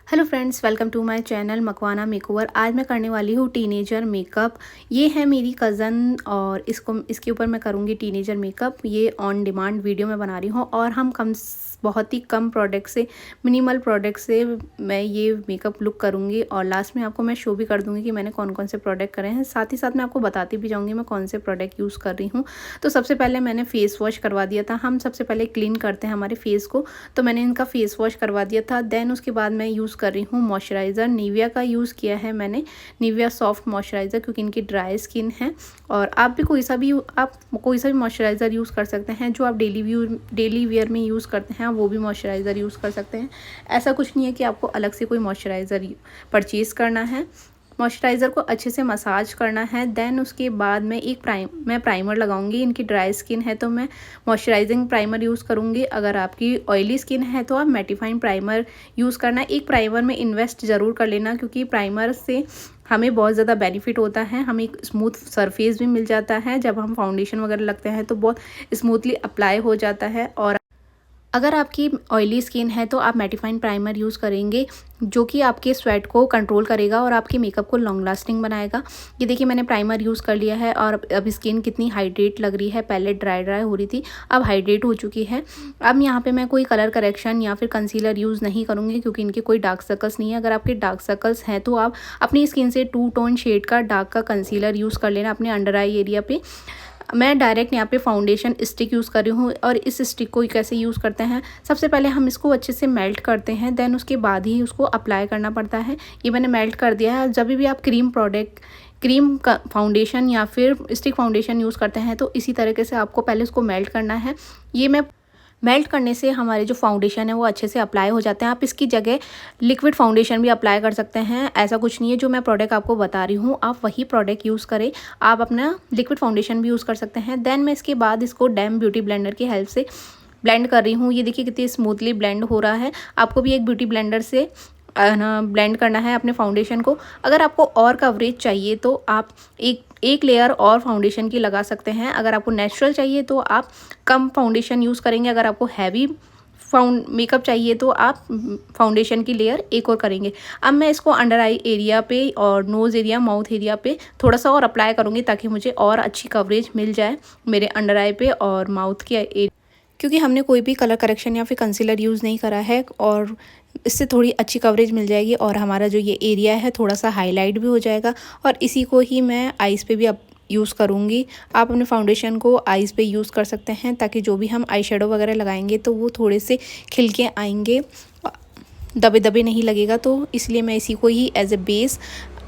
Hello friends, welcome to my channel Makwana makeover. आज मैं करने वाली हूँ टीनेजर मेकअप। ये है मेरी कज़न और इसके ऊपर मैं करूँगी टीनेजर मेकअप। ये ऑन डिमांड वीडियो में बना रही हूँ और हम बहुत ही कम प्रोडक्ट से, मिनिमल प्रोडक्ट से मैं ये मेकअप लुक करूँगी और लास्ट में आपको मैं शो भी कर दूँगी कि मैंने कौन कौन से प्रोडक्ट करे हैं। साथ ही साथ मैं आपको बताती भी जाऊँगी मैं कौन से प्रोडक्ट यूज़ कर रही हूँ। तो सबसे पहले मैंने फेस वॉश करवा दिया था। हम सबसे पहले क्लीन करते हैं हमारे फेस को, तो मैंने इनका फेस वॉश करवा दिया था। देन उसके बाद मैं यूज़ कर रही हूँ मॉइस्चराइज़र। निविया का यूज़ किया है मैंने, निविया सॉफ्ट मॉइस्चराइज़र, क्योंकि इनकी ड्राई स्किन है। और आप भी कोई सा भी मॉइस्चराइज़र यूज़ कर सकते हैं जो आप डेली वियर में यूज़ करते हैं, वो भी मॉइस्चराइज़र यूज़ कर सकते हैं। ऐसा कुछ नहीं है कि आपको अलग से कोई मॉइस्चराइज़र परचेज़ करना है। मॉइस्चराइज़र को अच्छे से मसाज करना है। देन उसके बाद मैं प्राइमर लगाऊंगी। इनकी ड्राई स्किन है तो मैं मॉइस्चराइजिंग प्राइमर यूज़ करूंगी। अगर आपकी ऑयली स्किन है तो आप मैटिफाइंग प्राइमर यूज़ करना। एक प्राइमर में इन्वेस्ट ज़रूर कर लेना, क्योंकि प्राइमर से हमें बहुत ज़्यादा बेनिफिट होता है। हमें एक स्मूथ सरफेस भी मिल जाता है। जब हम फाउंडेशन वगैरह लगते हैं तो बहुत स्मूथली अप्लाई हो जाता है। और अगर आपकी ऑयली स्किन है तो आप मैटिफाइंग प्राइमर यूज़ करेंगे, जो कि आपके स्वेट को कंट्रोल करेगा और आपके मेकअप को लॉन्ग लास्टिंग बनाएगा। ये देखिए मैंने प्राइमर यूज़ कर लिया है और अब स्किन कितनी हाइड्रेट लग रही है। पहले ड्राई हो रही थी, अब हाइड्रेट हो चुकी है। अब यहाँ पे मैं कोई कलर करेक्शन या फिर कंसीलर यूज़ नहीं करूँगी, क्योंकि इनके कोई डार्क सर्कल्स नहीं है। अगर आपके डार्क सर्कल्स हैं तो आप अपनी स्किन से 2 टोन शेड का डार्क का कंसीलर यूज़ कर लेना अपने अंडर आई एरिया पे। मैं डायरेक्ट यहाँ पे फाउंडेशन स्टिक यूज़ कर रही हूँ। और इस स्टिक को कैसे यूज़ करते हैं, सबसे पहले हम इसको अच्छे से मेल्ट करते हैं, देन उसके बाद ही उसको अप्लाई करना पड़ता है। ये मैंने मेल्ट कर दिया है। जब भी आप क्रीम का फाउंडेशन या फिर स्टिक फाउंडेशन यूज़ करते हैं तो इसी तरीके से आपको पहले उसको मेल्ट करना है। ये मैं मेल्ट करने से हमारे जो फाउंडेशन है वो अच्छे से अप्लाई हो जाते हैं। आप इसकी जगह लिक्विड फाउंडेशन भी अप्लाई कर सकते हैं। ऐसा कुछ नहीं है, जो मैं प्रोडक्ट आपको बता रही हूँ आप वही प्रोडक्ट यूज़ करें। आप अपना लिक्विड फाउंडेशन भी यूज़ कर सकते हैं। देन मैं इसके बाद इसको डैम ब्यूटी ब्लेंडर की हेल्प से ब्लेंड कर रही हूँ। ये देखिए कितनी स्मूथली ब्लेंड हो रहा है। आपको भी एक ब्यूटी ब्लेंडर से ना ब्लेंड करना है अपने फाउंडेशन को। अगर आपको और कवरेज चाहिए तो आप एक लेयर और फाउंडेशन की लगा सकते हैं। अगर आपको नेचुरल चाहिए तो आप कम फाउंडेशन यूज़ करेंगे। अगर आपको हैवी मेकअप चाहिए तो आप फाउंडेशन की लेयर एक और करेंगे। अब मैं इसको अंडर आई एरिया पे और नोज़ एरिया, माउथ एरिया पे थोड़ा सा और अप्लाई करूँगी, ताकि मुझे और अच्छी कवरेज मिल जाए मेरे अंडर आई पे और माउथ के एरिया, क्योंकि हमने कोई भी कलर करेक्शन या फिर कंसीलर यूज़ नहीं करा है। और इससे थोड़ी अच्छी कवरेज मिल जाएगी और हमारा जो ये एरिया है थोड़ा सा हाईलाइट भी हो जाएगा। और इसी को ही मैं आईज़ पे भी अब यूज़ करूँगी। आप अपने फाउंडेशन को आईज़ पे यूज़ कर सकते हैं, ताकि जो भी हम आई शेडो वगैरह लगाएंगे तो वो थोड़े से खिल के आएंगे, दबे दबे नहीं लगेगा। तो इसलिए मैं इसी को ही एज ए बेस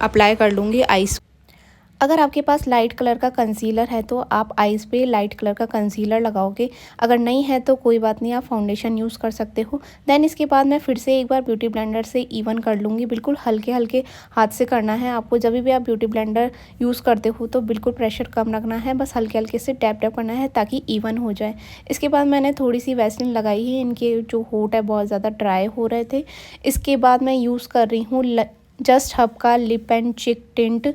अप्लाई कर लूँगी आईज़। अगर आपके पास लाइट कलर का कंसीलर है तो आप आईज़ पे लाइट कलर का कंसीलर लगाओगे। अगर नहीं है तो कोई बात नहीं, आप फाउंडेशन यूज़ कर सकते हो। देन इसके बाद मैं फिर से एक बार ब्यूटी ब्लेंडर से इवन कर लूँगी। बिल्कुल हल्के हल्के हाथ से करना है आपको। जब भी आप ब्यूटी ब्लेंडर यूज़ करते हो तो बिल्कुल प्रेशर कम रखना है, बस हल्के हल्के से टैप टैप करना है ताकि इवन हो जाए। इसके बाद मैंने थोड़ी सी वैसलीन लगाई है। इनके जो होंठ है बहुत ज़्यादा ड्राई हो रहे थे। इसके बाद मैं यूज़ कर रही हूँ जस्ट हब का लिप एंड चिक टिंट।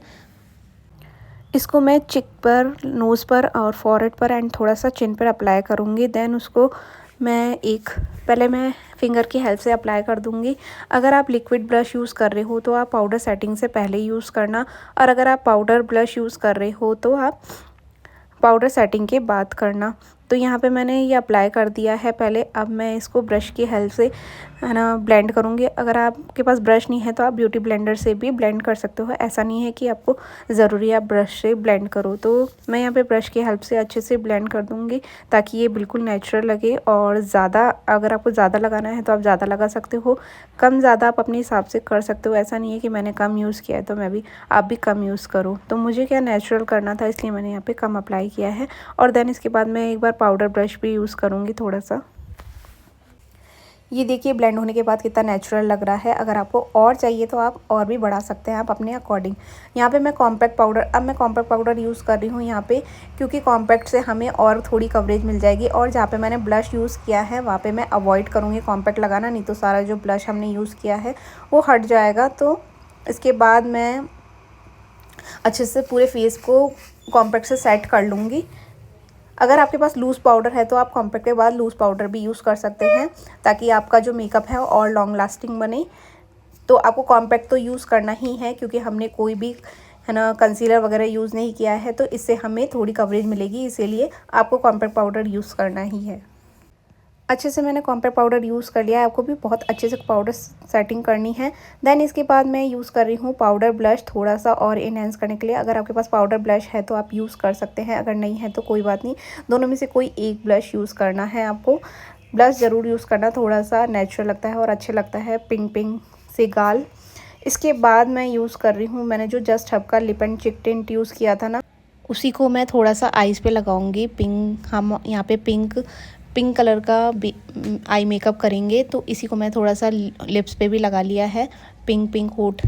इसको मैं चिक पर, नोज़ पर और फॉरहेड पर एंड थोड़ा सा चिन पर अप्लाई करूँगी। देन उसको पहले मैं फिंगर की हेल्प से अप्लाई कर दूँगी। अगर आप लिक्विड ब्रश यूज़ कर रहे हो तो आप पाउडर सेटिंग से पहले यूज़ करना, और अगर आप पाउडर ब्लश यूज़ कर रहे हो तो आप पाउडर सेटिंग के बाद करना। तो यहाँ पे मैंने ये अप्लाई कर दिया है पहले। अब मैं इसको ब्रश की हेल्प से है ना ब्लेंड करूँगी। अगर आपके पास ब्रश नहीं है तो आप ब्यूटी ब्लेंडर से भी ब्लेंड कर सकते हो। ऐसा नहीं है कि आपको ज़रूरी आप ब्रश से ब्लेंड करो। तो मैं यहाँ पे ब्रश की हेल्प से अच्छे से ब्लेंड कर दूँगी, ताकि ये बिल्कुल नेचुरल लगे। और ज़्यादा अगर आपको ज़्यादा लगाना है तो आप ज़्यादा लगा सकते हो, कम ज़्यादा आप अपने हिसाब से कर सकते हो। ऐसा नहीं है कि मैंने कम यूज़ किया है तो आप भी कम यूज़ करो। तो मुझे क्या नेचुरल करना था, इसलिए मैंने यहाँ पर कम अप्लाई किया है। और देन इसके बाद मैं एक बार पाउडर ब्रश भी यूज़ करूँगी थोड़ा सा। ये देखिए ब्लेंड होने के बाद कितना नेचुरल लग रहा है। अगर आपको और चाहिए तो आप और भी बढ़ा सकते हैं, आप अपने अकॉर्डिंग। यहाँ पे मैं कॉम्पैक्ट पाउडर यूज़ कर रही हूँ यहाँ पे, क्योंकि कॉम्पैक्ट से हमें और थोड़ी कवरेज मिल जाएगी। और जहाँ पे मैंने ब्लश यूज़ किया है वहाँ पे मैं अवॉइड करूँगी कॉम्पैक्ट लगाना, नहीं तो सारा जो ब्लश हमने यूज़ किया है वो हट जाएगा। तो इसके बाद मैं अच्छे से पूरे फेस को कॉम्पैक्ट से सेट कर लूँगी। अगर आपके पास लूज़ पाउडर है तो आप कॉम्पैक्ट के बाद लूज़ पाउडर भी यूज़ कर सकते हैं, ताकि आपका जो मेकअप है और लॉन्ग लास्टिंग बने। तो आपको कॉम्पैक्ट तो यूज़ करना ही है, क्योंकि हमने कोई भी है ना कंसीलर वगैरह यूज़ नहीं किया है, तो इससे हमें थोड़ी कवरेज मिलेगी, इसीलिए आपको कॉम्पैक्ट पाउडर यूज़ करना ही है। अच्छे से मैंने कॉम्पैक्ट पाउडर यूज़ कर लिया है, आपको भी बहुत अच्छे से पाउडर सेटिंग करनी है। देन इसके बाद मैं यूज़ कर रही हूँ पाउडर ब्लश थोड़ा सा और इन्हेंस करने के लिए। अगर आपके पास पाउडर ब्लश है तो आप यूज़ कर सकते हैं, अगर नहीं है तो कोई बात नहीं, दोनों में से कोई एक ब्लश यूज़ करना है आपको। ब्लश ज़रूर यूज़ करना, थोड़ा सा नेचुरल लगता है और अच्छा लगता है, पिंक पिंक से गाल। इसके बाद मैं यूज़ कर रही हूँ, मैंने जो जस्ट हब का लिप एंड चिक टिंट यूज़ किया था ना, उसी को मैं थोड़ा सा आईज़ पे लगाऊंगी। पिंक, हम यहाँ पे पिंक कलर का आई मेकअप करेंगे, तो इसी को मैं थोड़ा सा लिप्स पे भी लगा लिया है, पिंक होठ।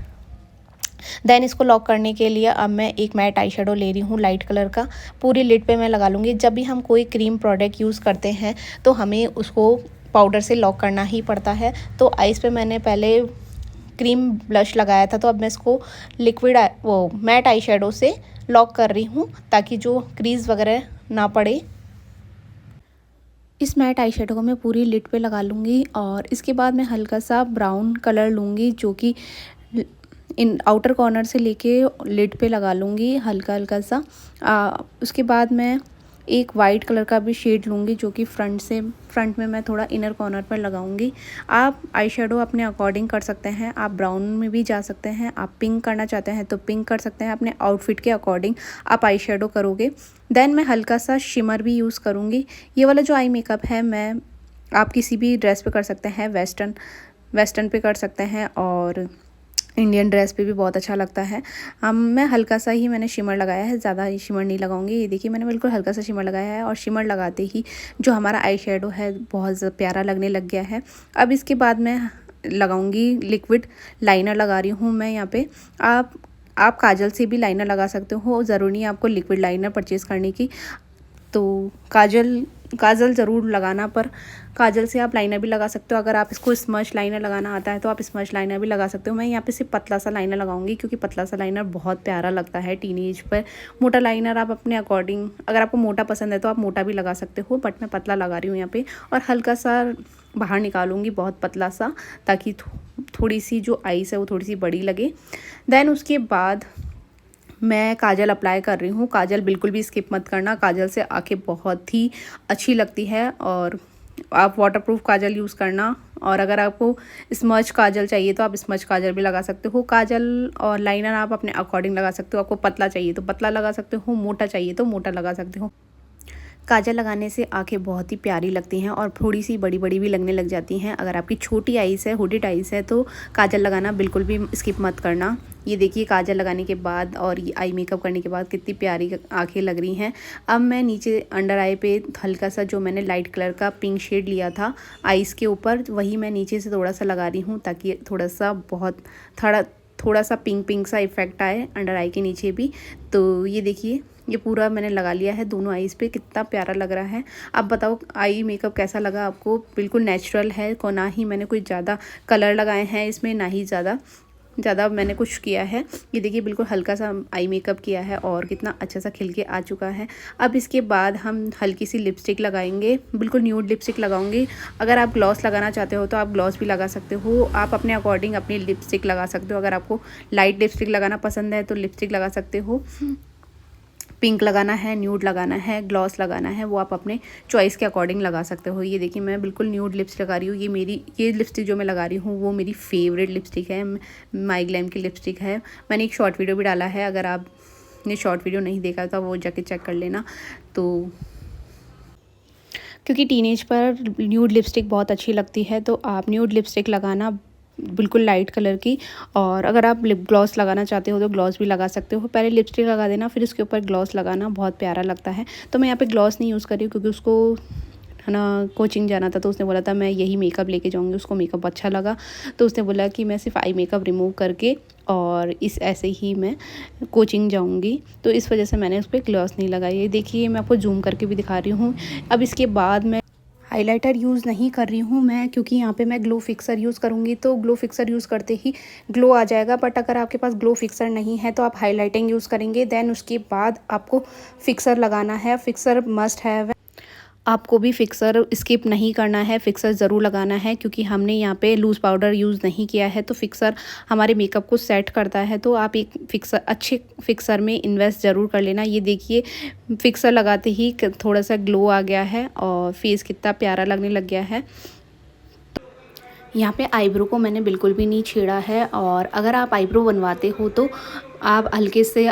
देन इसको लॉक करने के लिए अब मैं एक मैट आई शेडो ले रही हूँ लाइट कलर का, पूरी लिड पे मैं लगा लूँगी। जब भी हम कोई क्रीम प्रोडक्ट यूज़ करते हैं तो हमें उसको पाउडर से लॉक करना ही पड़ता है। तो आइज़ पे मैंने पहले क्रीम ब्लश लगाया था, तो अब मैं इसको लिक्विड वो मैट आई शेडो से लॉक कर रही हूँ, ताकि जो क्रीज वगैरह ना पड़े। इस मैट आई शेडो को मैं पूरी लिड पे लगा लूँगी और इसके बाद मैं हल्का सा ब्राउन कलर लूँगी, जो कि इन आउटर कॉर्नर से लेके लिड पे लगा लूँगी हल्का हल्का सा। उसके बाद मैं एक वाइट कलर का भी शेड लूँगी, जो कि फ्रंट में मैं थोड़ा इनर कॉर्नर पर लगाऊंगी। आप आई शेडो अपने अकॉर्डिंग कर सकते हैं, आप ब्राउन में भी जा सकते हैं, आप पिंक करना चाहते हैं तो पिंक कर सकते हैं, अपने आउटफिट के अकॉर्डिंग आप आई शेडो करोगे। देन मैं हल्का सा शिमर भी यूज़ करूँगी। ये वाला जो आई मेकअप है मैं आप किसी भी ड्रेस पे कर सकते हैं, वेस्टर्न पे कर सकते हैं और इंडियन ड्रेस पे भी बहुत अच्छा लगता है। मैं हल्का सा ही मैंने शिमर लगाया है, ज़्यादा शिमर नहीं लगाऊंगी। ये देखिए मैंने बिल्कुल हल्का सा शिमर लगाया है और शिमर लगाते ही जो हमारा आई शेडो है बहुत प्यारा लगने लग गया है। अब इसके बाद मैं लगाऊंगी लिक्विड लाइनर, लगा रही हूँ मैं यहाँ पे। आप काजल से भी लाइनर लगा सकते हो, ज़रूरी नहीं आपको लिक्विड लाइनर परचेज़ करने की। तो काजल ज़रूर लगाना, पर काजल से आप लाइनर भी लगा सकते हो। अगर आप इसको स्मच लाइनर लगाना आता है तो आप स्मच लाइनर भी लगा सकते हो। मैं यहाँ पे सिर्फ पतला सा लाइनर लगाऊंगी, क्योंकि पतला सा लाइनर बहुत प्यारा लगता है टीनेज पर। मोटा लाइनर आप अपने अकॉर्डिंग, अगर आपको मोटा पसंद है तो आप मोटा भी लगा सकते हो, बट मैं पतला लगा रही हूँ यहाँ पे। और हल्का सा बाहर निकालूंगी, बहुत पतला सा, ताकि थोड़ी सी जो आइस है वो थोड़ी सी बड़ी लगे। देन उसके बाद मैं काजल अप्लाई कर रही हूँ। काजल बिल्कुल भी स्किप मत करना, काजल से आंखें बहुत ही अच्छी लगती है। और आप वाटरप्रूफ काजल यूज़ करना, और अगर आपको स्मच काजल चाहिए तो आप स्मच काजल भी लगा सकते हो। काजल और लाइनर आप अपने अकॉर्डिंग लगा सकते हो, आपको पतला चाहिए तो पतला लगा सकते हो, मोटा चाहिए तो मोटा लगा सकते हो। काजल लगाने से आंखें बहुत ही प्यारी लगती हैं और थोड़ी सी बड़ी बड़ी भी लगने लग जाती हैं। अगर आपकी छोटी आइज़ है, हुडेड आइज़ है, तो काजल लगाना बिल्कुल भी स्किप मत करना। ये देखिए काजल लगाने के बाद और ये आई मेकअप करने के बाद कितनी प्यारी आंखें लग रही हैं। अब मैं नीचे अंडर आई पे हल्का सा जो मैंने लाइट कलर का पिंक शेड लिया था आइज़ के ऊपर, वही मैं नीचे से थोड़ा सा लगा रही हूँ, ताकि थोड़ा सा पिंक सा इफ़ेक्ट आए अंडर आई के नीचे भी। तो ये देखिए ये पूरा मैंने लगा लिया है दोनों आईज़ पे, कितना प्यारा लग रहा है। अब बताओ आई मेकअप कैसा लगा आपको? बिल्कुल नेचुरल है, को ना ही मैंने कोई ज़्यादा कलर लगाए हैं इसमें, ना ही ज़्यादा मैंने कुछ किया है। ये देखिए बिल्कुल हल्का सा आई मेकअप किया है और कितना अच्छा सा खिल के आ चुका है। अब इसके बाद हम हल्की सी लिपस्टिक लगाएंगे, बिल्कुल न्यूड लिपस्टिक लगाऊंगी। अगर आप ग्लॉस लगाना चाहते हो तो आप ग्लॉस भी लगा सकते हो, आप अपने अकॉर्डिंग अपनी लिपस्टिक लगा सकते हो। अगर आपको लाइट लिपस्टिक लगाना पसंद है तो लिपस्टिक लगा सकते हो। पिंक लगाना है, न्यूड लगाना है, ग्लॉस लगाना है, वो आप अपने चॉइस के अकॉर्डिंग लगा सकते हो। ये देखिए मैं बिल्कुल न्यूड लिपस्टिक लगा रही हूँ। ये लिपस्टिक जो मैं लगा रही हूँ वो मेरी फेवरेट लिपस्टिक है, माई ग्लैम की लिपस्टिक है। मैंने एक शॉर्ट वीडियो भी डाला है, अगर आपने शॉर्ट वीडियो नहीं देखा तो वो जाके चेक कर लेना। तो क्योंकि टीनेज पर न्यूड लिपस्टिक बहुत अच्छी लगती है, तो आप न्यूड लिपस्टिक लगाना बिल्कुल लाइट कलर की। और अगर आप लिप ग्लॉस लगाना चाहते हो तो ग्लॉस भी लगा सकते हो। पहले लिपस्टिक लगा देना, फिर उसके ऊपर ग्लॉस लगाना, बहुत प्यारा लगता है। तो मैं यहाँ पे ग्लॉस नहीं यूज़ कर रही हूँ, क्योंकि उसको है ना कोचिंग जाना था, तो उसने बोला था मैं यही मेकअप लेके जाऊँगी। उसको मेकअप अच्छा लगा तो उसने बोला कि मैं सिर्फ आई मेकअप रिमूव करके और ऐसे ही मैं कोचिंग जाऊँगी, तो इस वजह से मैंने उस पर ग्लॉस नहीं लगाई है। देखिए मैं आपको जूम करके भी दिखा रही हूँ। अब इसके बाद मैं हाइलाइटर यूज़ नहीं कर रही हूँ मैं, क्योंकि यहाँ पे मैं ग्लो फिक्सर यूज़ करूँगी, तो ग्लो फिक्सर यूज़ करते ही ग्लो आ जाएगा। बट अगर आपके पास ग्लो फिक्सर नहीं है तो आप हाइलाइटिंग यूज़ करेंगे। देन उसके बाद आपको फिक्सर लगाना है, फिक्सर मस्ट है। आपको भी फिक्सर स्किप नहीं करना है, फिक्सर ज़रूर लगाना है क्योंकि हमने यहाँ पे लूज़ पाउडर यूज़ नहीं किया है, तो फिक्सर हमारे मेकअप को सेट करता है। तो आप एक फिक्सर अच्छे फिक्सर में इन्वेस्ट ज़रूर कर लेना। ये देखिए फिक्सर लगाते ही थोड़ा सा ग्लो आ गया है और फेस कितना प्यारा लगने लग गया है। यहाँ पे आईब्रो को मैंने बिल्कुल भी नहीं छेड़ा है, और अगर आप आईब्रो बनवाते हो तो आप हल्के से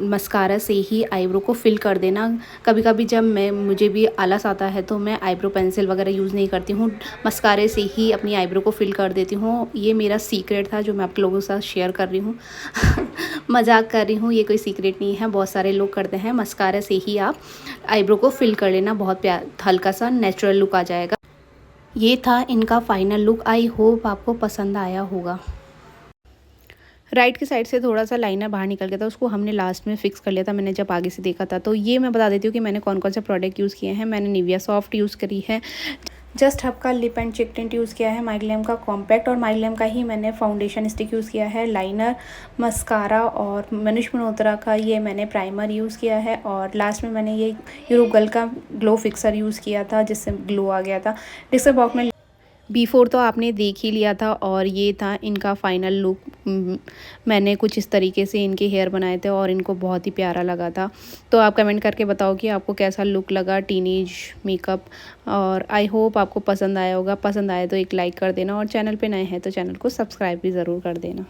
मस्कारा से ही आईब्रो को फिल कर देना। कभी कभी जब मुझे भी आलस आता है तो मैं आईब्रो पेंसिल वगैरह यूज़ नहीं करती हूँ, मस्कारे से ही अपनी आईब्रो को फिल कर देती हूँ। ये मेरा सीक्रेट था जो मैं आप लोगों के साथ शेयर कर रही हूँ। मजाक कर रही हूँ, ये कोई सीक्रेट नहीं है, बहुत सारे लोग करते हैं। मस्कारा से ही आप आईब्रो को फिल कर लेना, बहुत हल्का सा नेचुरल लुक आ जाएगा। ये था इनका फाइनल लुक। आई होप आपको पसंद आया होगा। राइट की साइड से थोड़ा सा लाइनर बाहर निकल गया था, उसको हमने लास्ट में फिक्स कर लिया था मैंने जब आगे से देखा था। तो ये मैं बता देती हूँ कि मैंने कौन कौन से प्रोडक्ट यूज़ किए हैं। मैंने निविया सॉफ्ट यूज़ करी है, जस्ट हब का लिप एंड चिक टिंट यूज़ किया है, माइग्लैम का कॉम्पैक्ट और माइग्लैम का ही मैंने फाउंडेशन स्टिक यूज़ किया है, लाइनर, मस्कारा और मनीष मल्होत्रा का ये मैंने प्राइमर यूज़ किया है, और लास्ट में मैंने ये यूरोगल का ग्लो फिक्सर यूज़ किया था जिससे ग्लो आ गया था। डिस्क्रिप्शन बॉक्स में बिफोर तो आपने देख ही लिया था, और ये था इनका फाइनल लुक। मैंने कुछ इस तरीके से इनके हेयर बनाए थे और इनको बहुत ही प्यारा लगा था। तो आप कमेंट करके बताओ कि आपको कैसा लुक लगा टीनेज मेकअप, और आई होप आपको पसंद आया होगा। पसंद आए तो एक लाइक कर देना, और चैनल पे नए हैं तो चैनल को सब्सक्राइब भी ज़रूर कर देना।